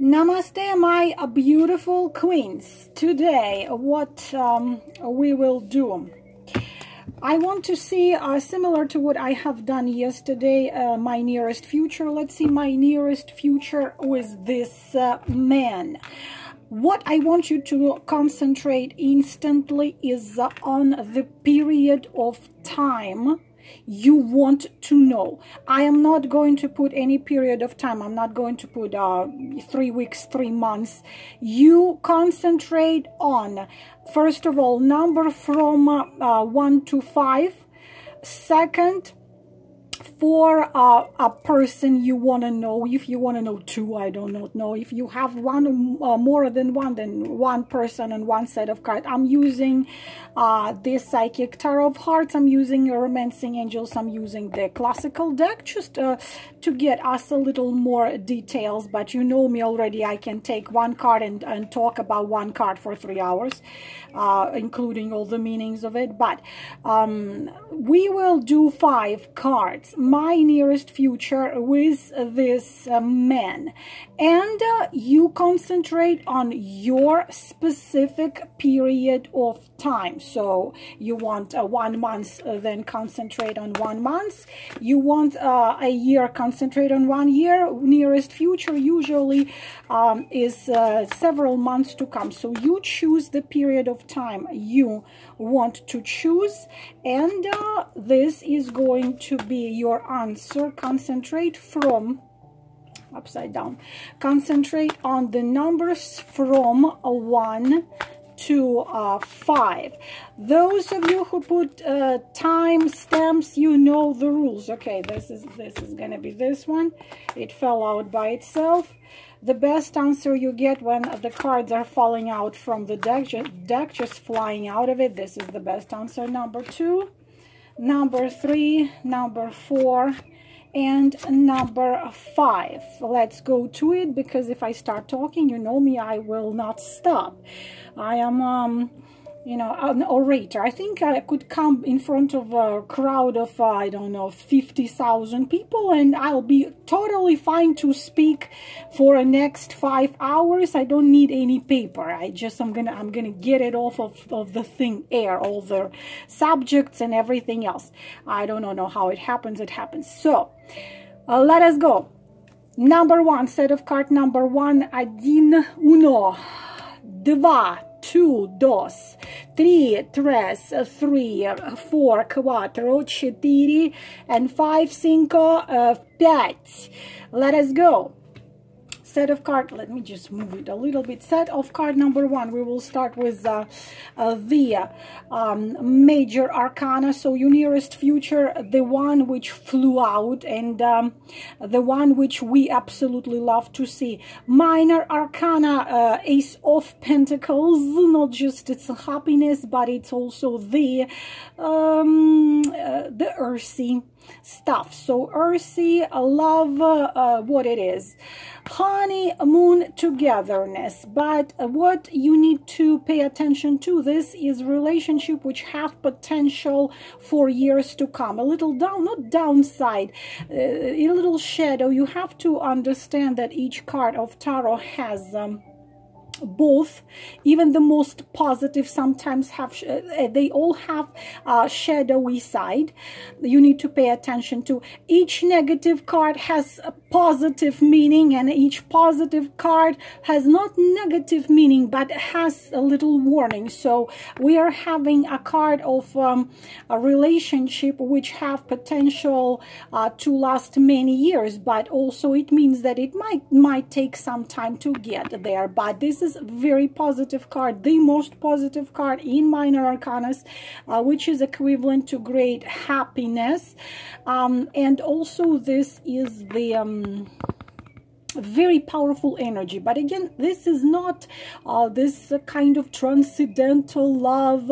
Namaste, my beautiful queens. Today, what we will do, I want to see, similar to what I have done yesterday, my nearest future. Let's see my nearest future with this man. What I want you to concentrate instantly is on the period of time you want to know. I am not going to put any period of time. I'm not going to put 3 weeks, 3 months. You concentrate on, first of all, number from 1 to 5. Second, for a person you want to know. If you want to know 2, I do not know. If you have one more than one person and one set of cards. I'm using this Psychic Tarot of Hearts. I'm using Romancing Angels. I'm using the classical deck just to get us a little more details. But you know me already. I can take one card and talk about one card for 3 hours, including all the meanings of it. But we will do 5 cards. My nearest future with this man, and you concentrate on your specific period of time. So you want 1 month, then concentrate on 1 month. You want a year, concentrate on 1 year. Nearest future usually is several months to come. So you choose the period of time you want to choose, and this is going to be your answer. Concentrate from upside down. Concentrate on the numbers from 1 to 5. Those of you who put time stamps, you know the rules. Okay, this is gonna be this one. It fell out by itself. The best answer you get when the cards are falling out from the deck, just flying out of it. This is the best answer. Number 2, number 3, number 4, and number 5. Let's go to it, because if I start talking, you know me, I will not stop. I am you know, an orator. I think I could come in front of a crowd of I don't know, 50,000 people, and I'll be totally fine to speak for the next 5 hours. I don't need any paper. I'm gonna get it off of the thing air, all the subjects and everything else. I don't know how it happens. It happens. So let us go. Number 1, set of card number 1. 1, 1, 2, 2, 2, 3, 3, 4, 4, 4, and 5, 5, 5. Let us go. Set of card, let me just move it a little bit. Set of card number 1. We will start with the major arcana. So your nearest future, the one which flew out, and the one which we absolutely love to see. Minor arcana, Ace of Pentacles. Not just its happiness, but it's also the earthy stuff. So earthy, love, what it is, honeymoon, togetherness. But what you need to pay attention to, this is relationship which have potential for years to come. A little down, not downside, a little shadow. You have to understand that each card of tarot has both. Even the most positive sometimes have, they all have a shadowy side. You need to pay attention to. Each negative card has a positive meaning, and each positive card has not negative meaning, but has a little warning. So we are having a card of a relationship which have potential to last many years, but also it means that it might take some time to get there. But this is a very positive card, the most positive card in minor arcanas, which is equivalent to great happiness. And also this is the very powerful energy. But again, this is not this kind of transcendental love,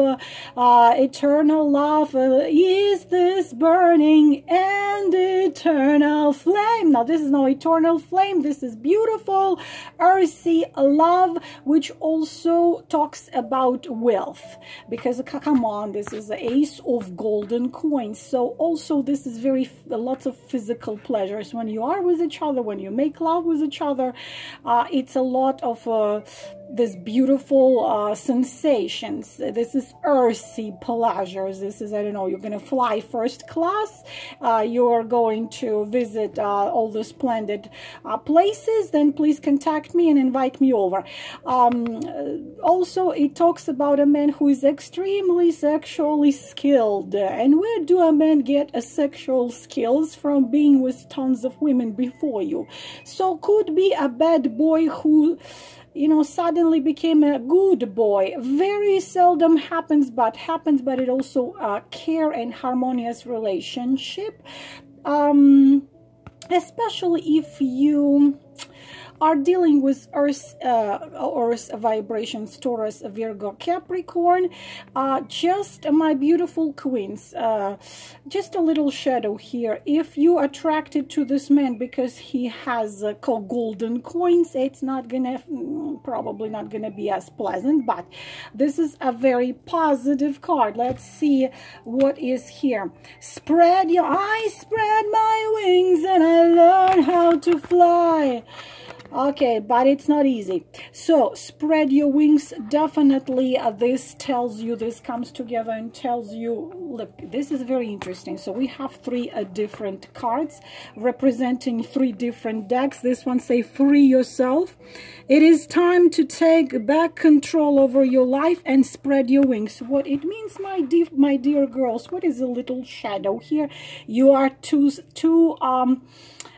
eternal love. Is this burning and eternal flame? Now this is no eternal flame. This is beautiful earthy love, which also talks about wealth, because come on, this is the Ace of Golden Coins. So also this is very lots of physical pleasures when you are with each other, when you make love with with each other. It's a lot of this beautiful sensations. This is earthy pleasures. This is, I don't know, you're going to fly first class. You're going to visit all the splendid places. Then please contact me and invite me over. Also, it talks about a man who is extremely sexually skilled. And where do a man get a sexual skills? From being with tons of women before you. So could be a bad boy who, you know, suddenly became a good boy. Very seldom happens, but it also care and harmonious relationship. Especially if you are dealing with Earth vibrations, Taurus, Virgo, Capricorn. Just my beautiful queens, just a little shadow here. If you attracted to this man because he has golden coins, it's not gonna, probably not gonna be as pleasant, but this is a very positive card. Let's see what is here. I spread my wings and I learn how to fly. Okay, but it's not easy. So spread your wings. Definitely this tells you, this comes together and tells you, look, this is very interesting. So we have three different cards representing three different decks. This one say free yourself. It is time to take back control over your life and spread your wings. What it means, my dear girls, what is a little shadow here? You are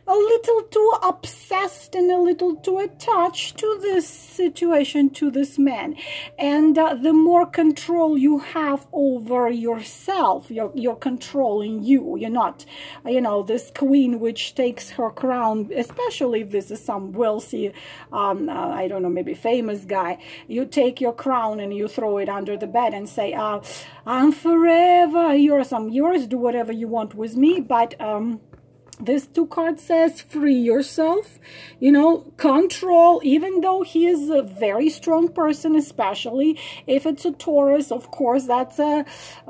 a little too obsessed and a little too attached to this situation, to this man. And the more control you have over yourself, you're controlling you. You're not, you know, this queen which takes her crown, especially if this is some wealthy, I don't know, maybe famous guy. You take your crown and you throw it under the bed and say, I'm forever yours, I'm yours, do whatever you want with me. But this two card says free yourself, you know, control, even though he is a very strong person, especially if it's a Taurus. Of course, that's a,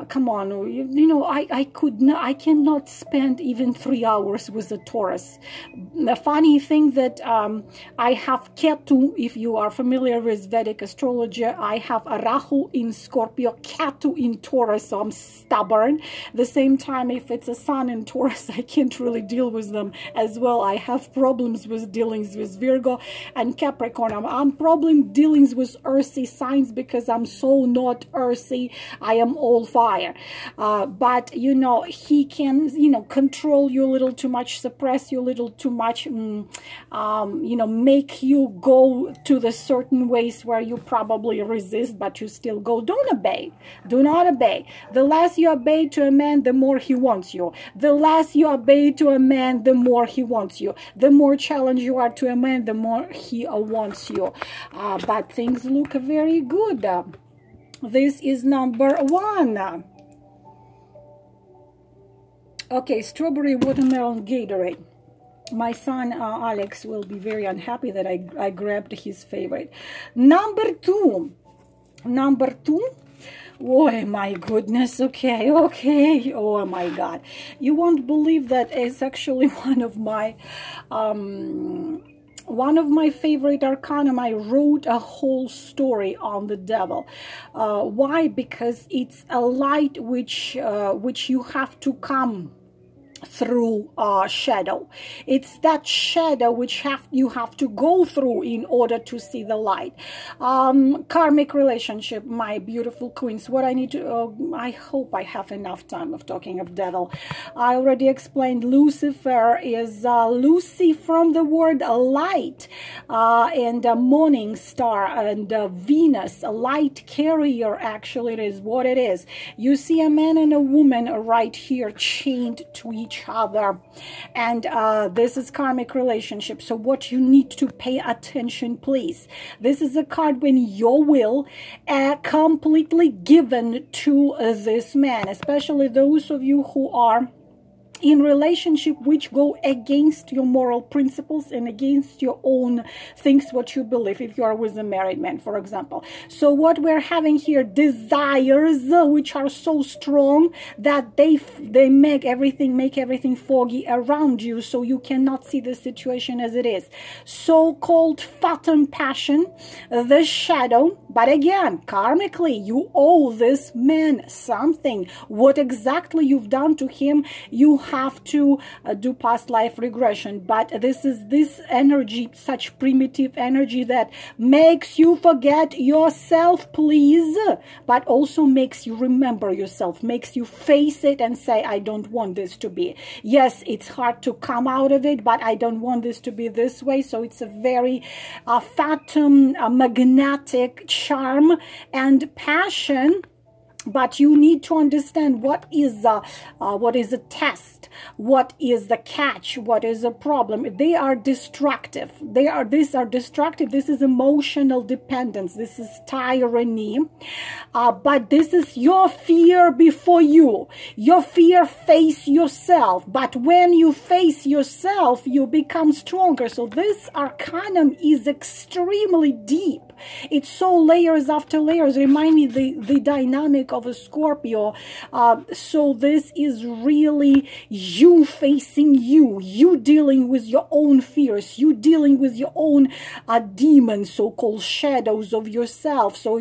come on, you know, I cannot spend even 3 hours with a Taurus. The funny thing that I have Ketu, if you are familiar with Vedic astrology, I have a Rahu in Scorpio, Ketu in Taurus, so I'm stubborn. The same time, if it's a Sun in Taurus, I can't really deal with them as well. I have problems with dealings with Virgo and Capricorn. I'm problem dealings with earthy signs because I'm so not earthy. I am all fire. But you know, he can, you know, control you a little too much, suppress you a little too much, you know, make you go to the certain ways where you probably resist, but you still go. Don't obey. Do not obey. The less you obey to a man, the more he wants you. The less you obey to a man, the more he wants you. The more challenged you are to a man, the more he wants you. But things look very good. This is number 1. Okay, strawberry watermelon Gatorade. My son Alex will be very unhappy that I grabbed his favorite. Number 2. Oh my goodness, okay, oh my god, you won't believe that it's actually one of my favorite arcana. I wrote a whole story on the devil. Why? Because it's a light which you have to come through shadow. It's that shadow which you have to go through in order to see the light. Karmic relationship, my beautiful queens. What I need to, I hope I have enough time of talking of devil. I already explained Lucifer is Lucy from the word light, and morning star, and Venus, a light carrier. Actually, it is what it is. You see a man and a woman right here chained to each other, and this is karmic relationship. So what you need to pay attention, please, this is a card when your will completely given to this man, especially those of you who are in relationship which go against your moral principles and against your own things, what you believe, if you are with a married man, for example. So what we're having here, desires which are so strong that they make everything foggy around you, so you cannot see the situation as it is. So-called phantom passion, the shadow. But again, karmically, you owe this man something. What exactly you've done to him, you have to do past life regression. But this is this energy, such primitive energy that makes you forget yourself, please, but also makes you remember yourself, makes you face it and say, I don't want this to be. Yes, it's hard to come out of it, but I don't want this to be this way. So it's a very phantom, magnetic charm and passion. But you need to understand what is a test, what is the catch, what is a problem. They are destructive. These are destructive. This is emotional dependence. This is tyranny. But this is your fear before you. Your fear, face yourself. But when you face yourself, you become stronger. So this arcanum is extremely deep. It's so layers after layers. Remind me the dynamic of a Scorpio. So this is really you facing you dealing with your own fears, you dealing with your own demons, so-called shadows of yourself. So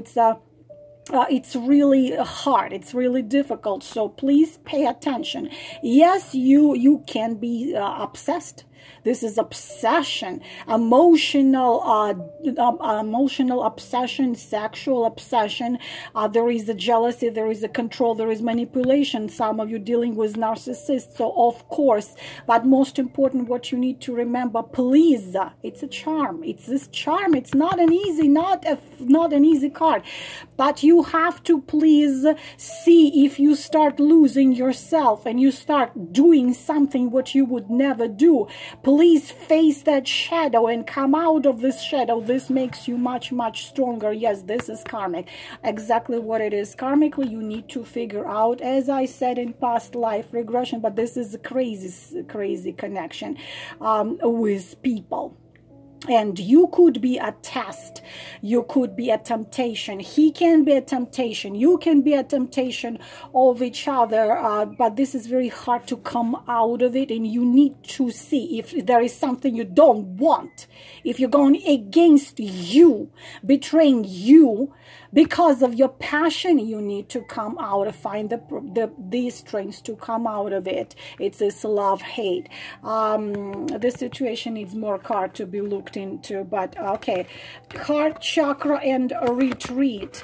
it's really hard, it's really difficult. So please pay attention. Yes, you can be obsessed. This is obsession, emotional obsession, sexual obsession. There is a jealousy, there is a control, there is manipulation. Some of you dealing with narcissists, so of course. But most important, what you need to remember, please, it's a charm. It's this charm. It's not an easy, not an easy card. But you have to please see if you start losing yourself and you start doing something what you would never do. Please face that shadow and come out of this shadow. This makes you much, much stronger. Yes, this is karmic. Exactly what it is. Karmically, you need to figure out, as I said, in past life regression, but this is a crazy connection with people. And you could be a test. You could be a temptation. He can be a temptation. You can be a temptation of each other. But this is very hard to come out of it. And you need to see if there is something you don't want. If you're going against you, betraying you, because of your passion, you need to come out and find these strengths to come out of it. It's this love-hate. This situation needs more card to be looked into, but okay. Heart chakra and retreat.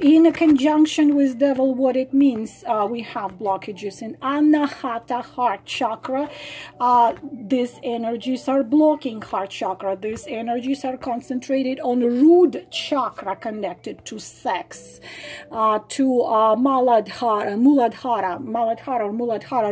In a conjunction with devil, what it means, we have blockages in Anahata heart chakra. These energies are blocking heart chakra. These energies are concentrated on root chakra, connected to sex, to Muladhara,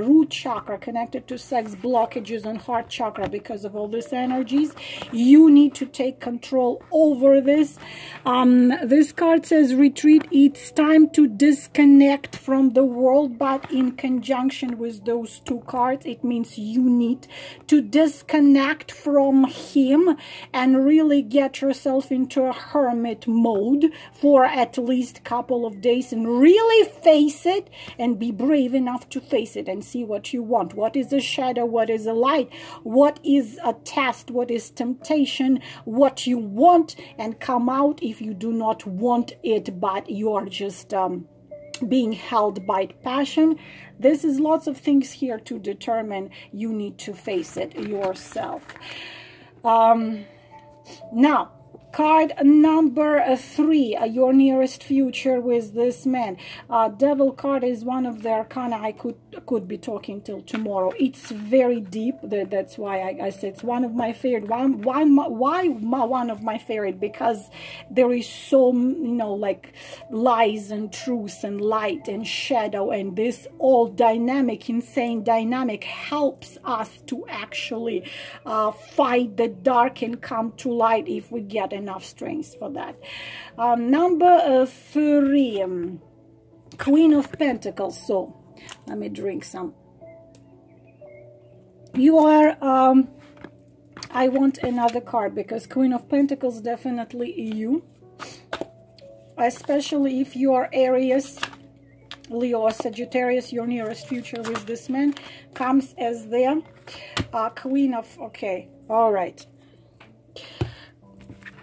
root chakra, connected to sex, blockages on heart chakra because of all these energies. You need to take control over this. This card says retreat. It's time to disconnect from the world, but in conjunction with those two cards, it means you need to disconnect from him and really get yourself into a hermit mode for at least a couple of days and really face it and be brave enough to face it and see what you want. What is a shadow? What is a light? What is a test? What is temptation? What you want, and come out if you do not want it, but you are just being held by passion. This is lots of things here to determine. You need to face it yourself. Now, card number 3, your nearest future with this man. Devil card is one of the arcana. I could be talking till tomorrow. It's very deep. That's why I said it's one of my favorite. Why one of my favorite? Because there is so, like lies and truth and light and shadow, and this all dynamic, insane dynamic helps us to actually fight the dark and come to light if we get enough strength for that. Number 3, Queen of Pentacles. So let me drink some You are, I want another card, because Queen of Pentacles definitely you. Especially if you are Aries, Leo, or Sagittarius, your nearest future with this man comes as the Queen of, okay, all right.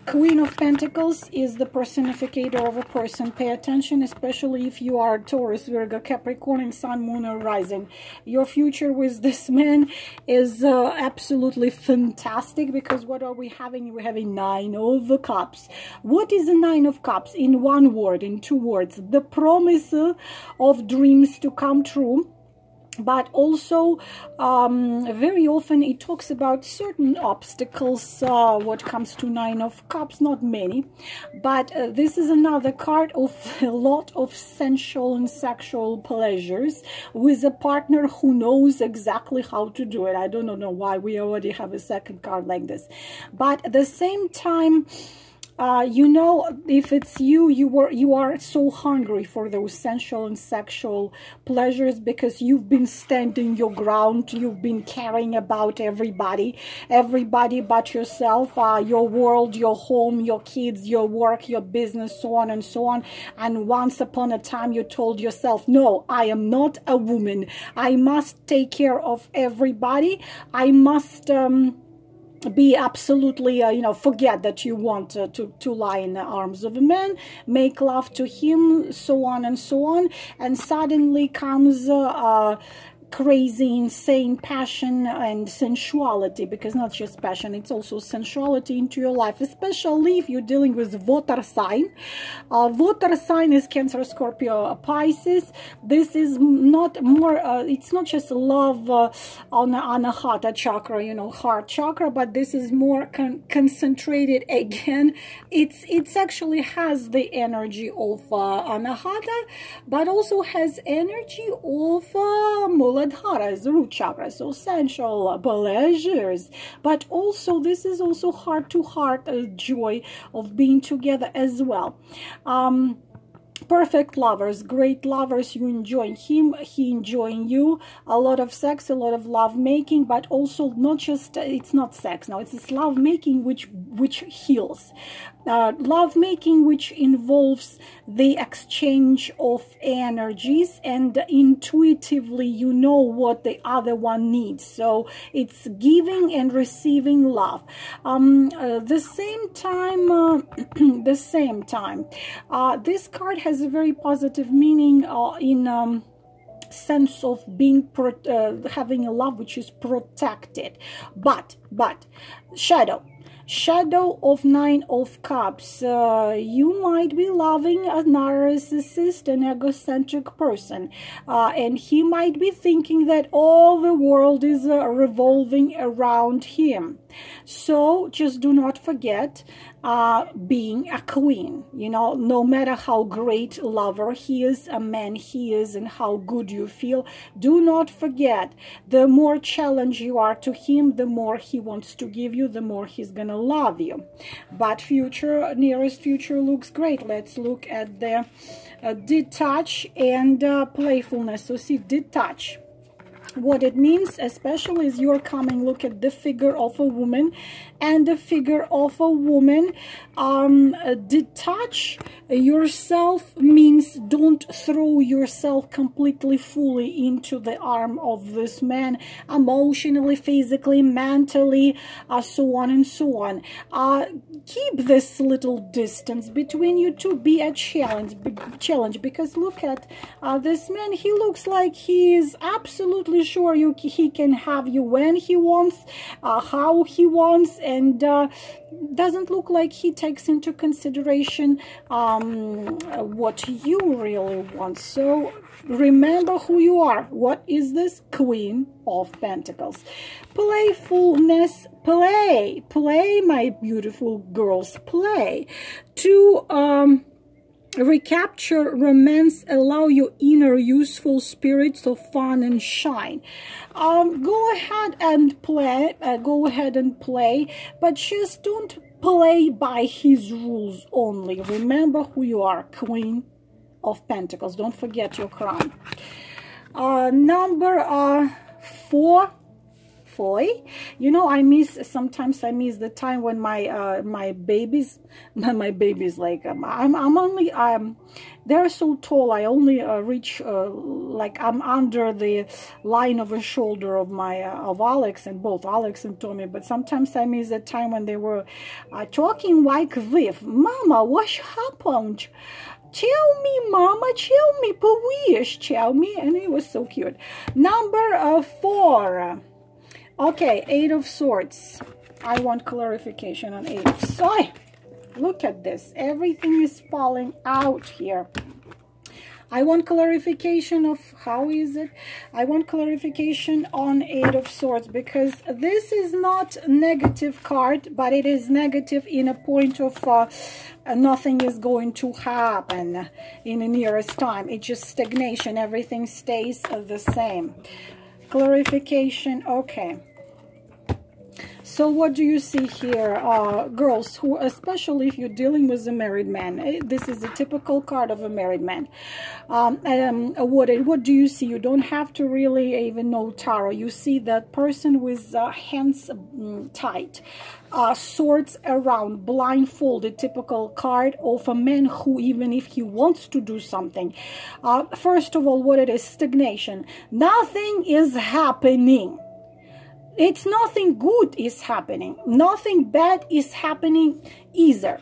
Queen of Pentacles is the personificator of a person. Pay attention, especially if you are Taurus, Virgo, Capricorn, Sun, Moon, or Rising. Your future with this man is absolutely fantastic, because what are we having? We're having Nine of Cups. What is a Nine of Cups? In one word, in two words, the promise of dreams to come true. But also, very often it talks about certain obstacles, what comes to Nine of Cups, not many. But this is another card of a lot of sensual and sexual pleasures with a partner who knows exactly how to do it. I don't know why we already have a second card like this. But at the same time, you know, if it's you are so hungry for those sensual and sexual pleasures, because you've been standing your ground, you've been caring about everybody but yourself, your world, your home, your kids, your work, your business, so on and so on. And once upon a time you told yourself, no, I am not a woman, I must take care of everybody, I must be absolutely, you know, forget that you want to lie in the arms of a man, make love to him, so on and so on. And suddenly comes crazy, insane passion and sensuality, because not just passion, it's also sensuality into your life, especially if you're dealing with water sign. Water sign is Cancer, Scorpio, Pisces. This is not more, it's not just love on a heart chakra, you know, heart chakra, but this is more concentrated again. It's actually has the energy of Anahata, but also has energy of Muladhara, is the root chakra, so sensual pleasures. But also this is also heart-to-heart joy of being together as well. Perfect lovers, great lovers, you enjoying him, he enjoying you, a lot of sex, a lot of love making, but also not just, it's not sex now, it's this love making which heals. Love making which involves the exchange of energies, and intuitively you know what the other one needs, so it's giving and receiving love. The same time, this card has a very positive meaning in sense of being having a love which is protected, but shadow of Nine of Cups, you might be loving a narcissist, an egocentric person, and he might be thinking that all the world is revolving around him. So just do not forget being a queen, you know, no matter how great lover he is, a man he is, and how good you feel, do not forget, the more challenge you are to him, the more he wants to give you, the more he's gonna love you. But future, nearest future looks great. Let's look at the detach and playfulness. So see, detach, what it means especially is you're coming, look at the figure of a woman and the figure of a woman. Detach yourself means don't throw yourself completely fully into the arm of this man, emotionally, physically, mentally, so on and so on. Keep this little distance between you two, be a challenge, because look at this man, he looks like he is absolutely sure he can have you when he wants, how he wants, and doesn't look like he takes into consideration what you really want. So remember who you are. What is this? Queen of Pentacles. Playfulness, play, my beautiful girls, play. To recapture romance, allow your inner useful spirits to fun and shine. Go ahead and play, but just don't play by his rules only. Remember who you are, Queen of Pentacles. Don't forget your crown. Number 4, foy. You know, sometimes I miss the time when my babies, like I'm only they're so tall, I only reach like I'm under the line of a shoulder of my of Alex, and both Alex and Tommy. But sometimes I miss the time when they were talking like this. Mama, what happened? Tell me, Mama, tell me, please, tell me. And it was so cute. Number 4. Okay, 8 of Swords. I want clarification on 8 of Swords. Look at this. Everything is falling out here. I want clarification of, how is it? I want clarification on 8 of Swords, because this is not a negative card, but it is negative in a point of nothing is going to happen in the nearest time. It's just stagnation. Everything stays the same. Clarification. Okay. So what do you see here, girls, who, especially if you're dealing with a married man? This is a typical card of a married man. What do you see? You don't have to really even know tarot. You see that person with hands tied, swords around, blindfolded, typical card of a man who, even if he wants to do something, first of all, what it is, stagnation. Nothing is happening. It's nothing good is happening. Nothing bad is happening either.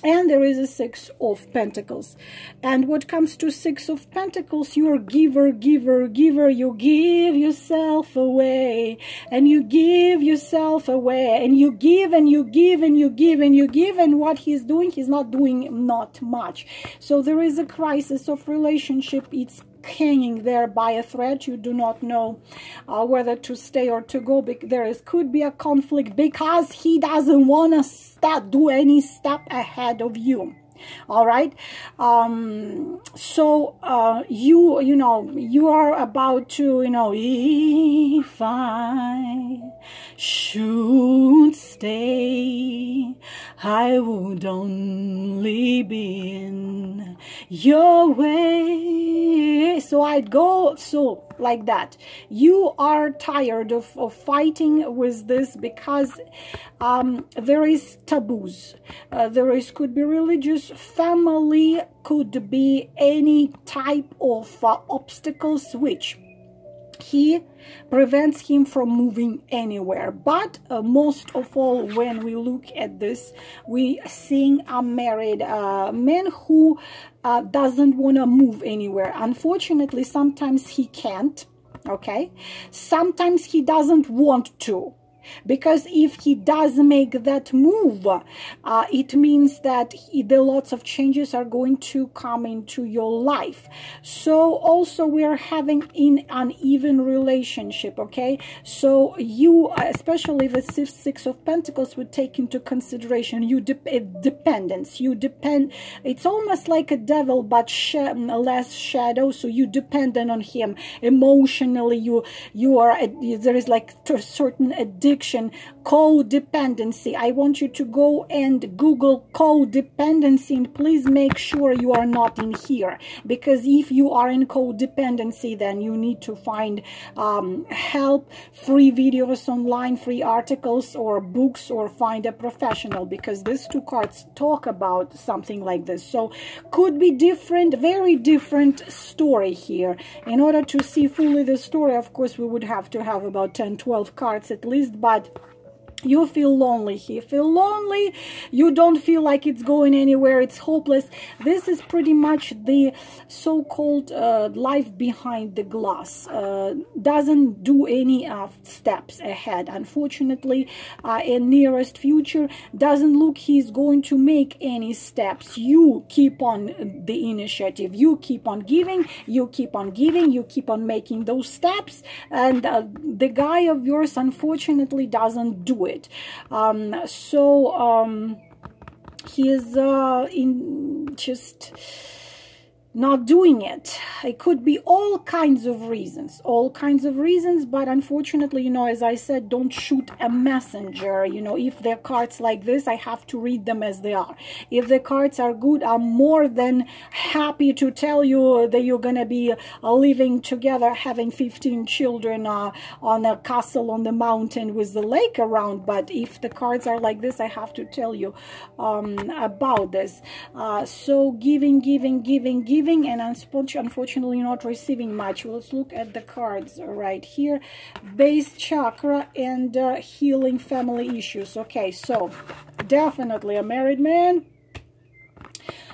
And there is a 6 of Pentacles. And what comes to 6 of Pentacles, you're giver, giver, giver. You give yourself away. And you give yourself away. And you give and you give and you give and you give. And what he's doing, he's not doing not much. So there is a crisis of relationship. It's hanging there by a thread. You do not know whether to stay or to go. Could be a conflict because he doesn't want to do any step ahead of you. All right. So you know, you are about to, you know, if I should stay, I would only be in your way. So I'd go, so like that. You are tired of fighting with this, because there is taboos. Could be religious, family, could be any type of obstacles which he prevents him from moving anywhere. But most of all, when we look at this, we seeing a married man who doesn't want to move anywhere. Unfortunately, sometimes he can't. Okay, sometimes he doesn't want to. Because if he does make that move, it means that lots of changes are going to come into your life. So also we are having an uneven relationship, okay? So you, especially the 6 of Pentacles, would take into consideration dependence. You depend, it's almost like a devil, but less shadow. So you dependent on him emotionally. You are, there is like a certain addiction. Codependency. I want you to go and Google codependency, and please make sure you are not in here, because if you are in codependency, then you need to find help, free videos online, free articles or books, or find a professional, because these 2 cards talk about something like this. So could be different, very different story here. In order to see fully the story, of course, we would have to have about 10-12 cards at least. But you feel lonely. He feel lonely. You don't feel like it's going anywhere. It's hopeless. This is pretty much the so-called life behind the glass. Doesn't do any steps ahead. Unfortunately, in nearest future, doesn't look he's going to make any steps. You keep on the initiative. You keep on giving. You keep on giving. You keep on making those steps. And the guy of yours, unfortunately, doesn't do it. So, he is in just, not doing it. It could be all kinds of reasons, but unfortunately, you know, as I said, don't shoot a messenger. You know, if they're cards like this, I have to read them as they are. If the cards are good, I'm more than happy to tell you that you're gonna be living together, having 15 children on a castle on the mountain with the lake around. But if the cards are like this, I have to tell you about this. So giving, and unfortunately not receiving much. Let's look at the cards right here. Base chakra and healing family issues. Okay, so definitely a married man.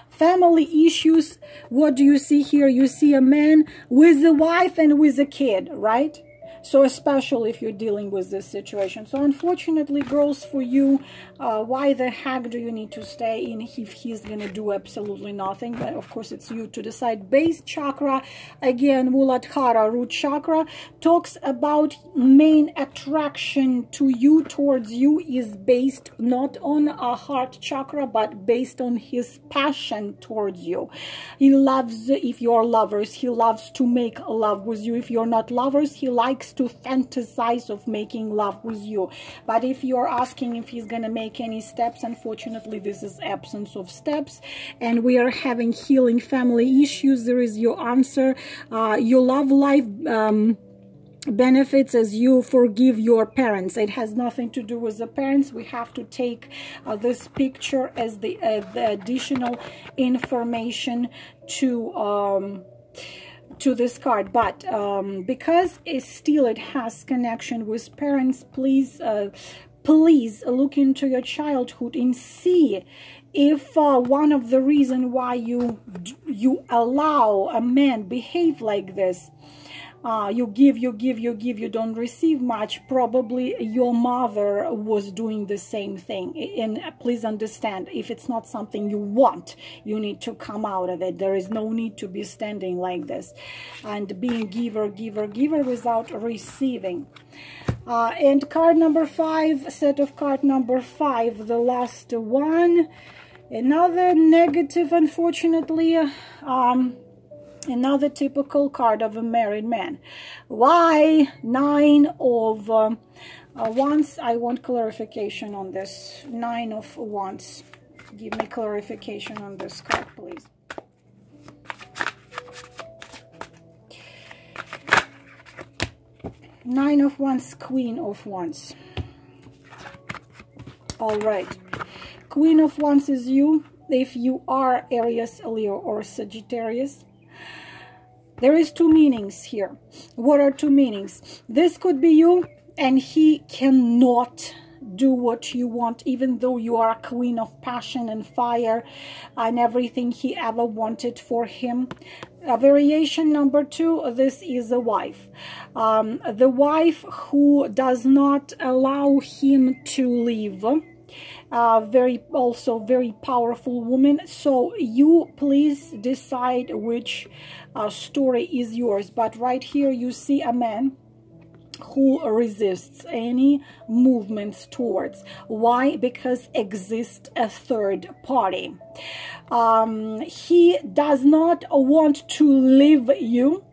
Family issues. What do you see here? You see a man with a wife and with a kid, right? So especially if you're dealing with this situation. So unfortunately, girls, for you, why the heck do you need to stay in if he's gonna do absolutely nothing? But of course, it's you to decide. Base chakra, again, Muladhara, root chakra, talks about main attraction to you, towards you, is based not on a heart chakra, but based on his passion towards you. He loves, if you're lovers, he loves to make love with you. If you're not lovers, he likes to fantasize of making love with you. But if you're asking if he's gonna make any steps, unfortunately this is absence of steps, and we are having healing family issues. There is your answer. Your love life benefits as you forgive your parents. It has nothing to do with the parents. We have to take this picture as the additional information to this card. But because it has connection with parents, please please look into your childhood and see if one of the reasons why you allow a man behave like this, you give, you don't receive much. Probably your mother was doing the same thing. And please understand, if it's not something you want, you need to come out of it. There is no need to be standing like this and being giver without receiving. And card number 5, set of card number 5, the last one, another negative, unfortunately. Another typical card of a married man. Why 9 of Wands? I want clarification on this. 9 of Wands. Give me clarification on this card, please. Nine of Wands, Queen of Wands. All right. Queen of Wands is you. If you are Aries, Leo, or Sagittarius. There is 2 meanings here. What are 2 meanings? This could be you, and he cannot do what you want, even though you are a queen of passion and fire and everything he ever wanted for him. Variation number 2, this is a wife. The wife who does not allow him to leave. Also very powerful woman. So you please decide which story is yours. But right here you see a man who resists any movements towards. Why? Because exists a third party. He does not want to leave you,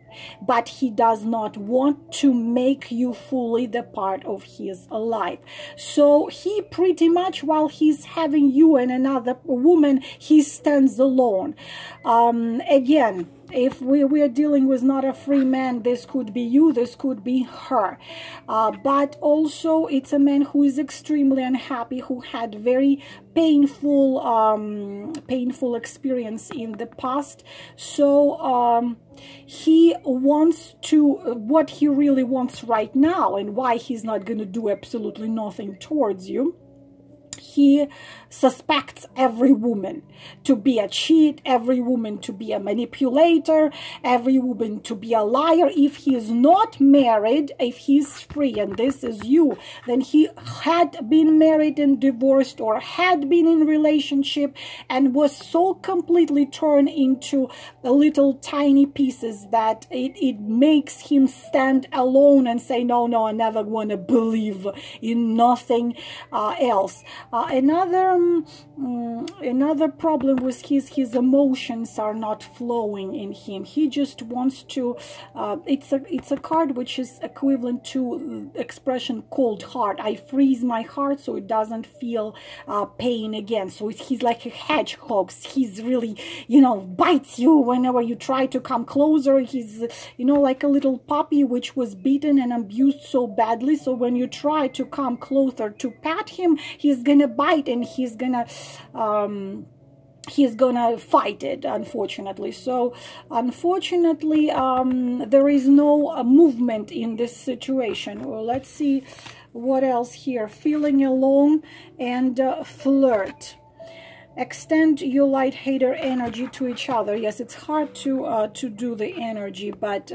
but he does not want to make you fully the part of his life. So he pretty much, while he's having you and another woman, he stands alone. Again, if we are dealing with not a free man, this could be you, this could be her. But also it's a man who is extremely unhappy, who had very painful experience in the past. So he wants to, what he really wants right now, and why he's not going to do absolutely nothing towards you, he suspects every woman to be a cheat, every woman to be a manipulator, every woman to be a liar. If he is not married, if he's free, and this is you, then he had been married and divorced, or had been in relationship and was so completely turned into little tiny pieces that it makes him stand alone and say, no, I never want to believe in nothing else. Another problem with his emotions are not flowing in him. He just wants to, it's a card which is equivalent to expression cold heart. I freeze my heart so it doesn't feel pain again. So he's like a hedgehog. He's really, you know, bites you whenever you try to come closer. He's, you know, like a little puppy which was beaten and abused so badly. So when you try to come closer to pat him, he's gonna bite and he's gonna fight it, unfortunately. So unfortunately, there is no movement in this situation. Well, let's see what else here. Feeling alone and flirt. Extend your light hater energy to each other. Yes, it's hard to do the energy, but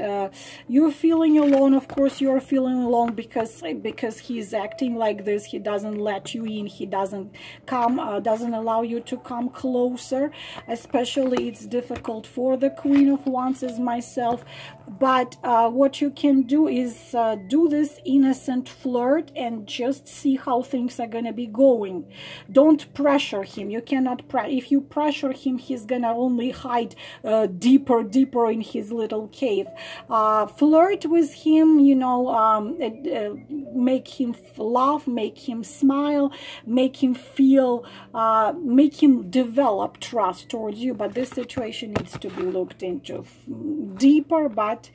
you're feeling alone. Of course, you're feeling alone because he's acting like this. He doesn't let you in. He doesn't come, doesn't allow you to come closer. Especially, it's difficult for the Queen of Wands as myself. But what you can do is do this innocent flirt and just see how things are gonna be going. Don't pressure him. You cannot. If you pressure him, he's gonna only hide deeper in his little cave. Flirt with him, you know, make him laugh, make him smile, make him feel, make him develop trust towards you. But this situation needs to be looked into deeper, but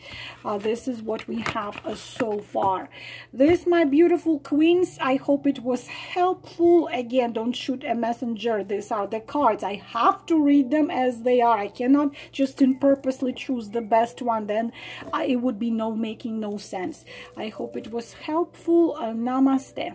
this is what we have so far. This, my beautiful queens, I hope it was helpful. Again, don't shoot a messenger. These are the cards. I have to read them as they are. I cannot just purposely choose the best one. Then it would be making no sense. I hope it was helpful. Namaste.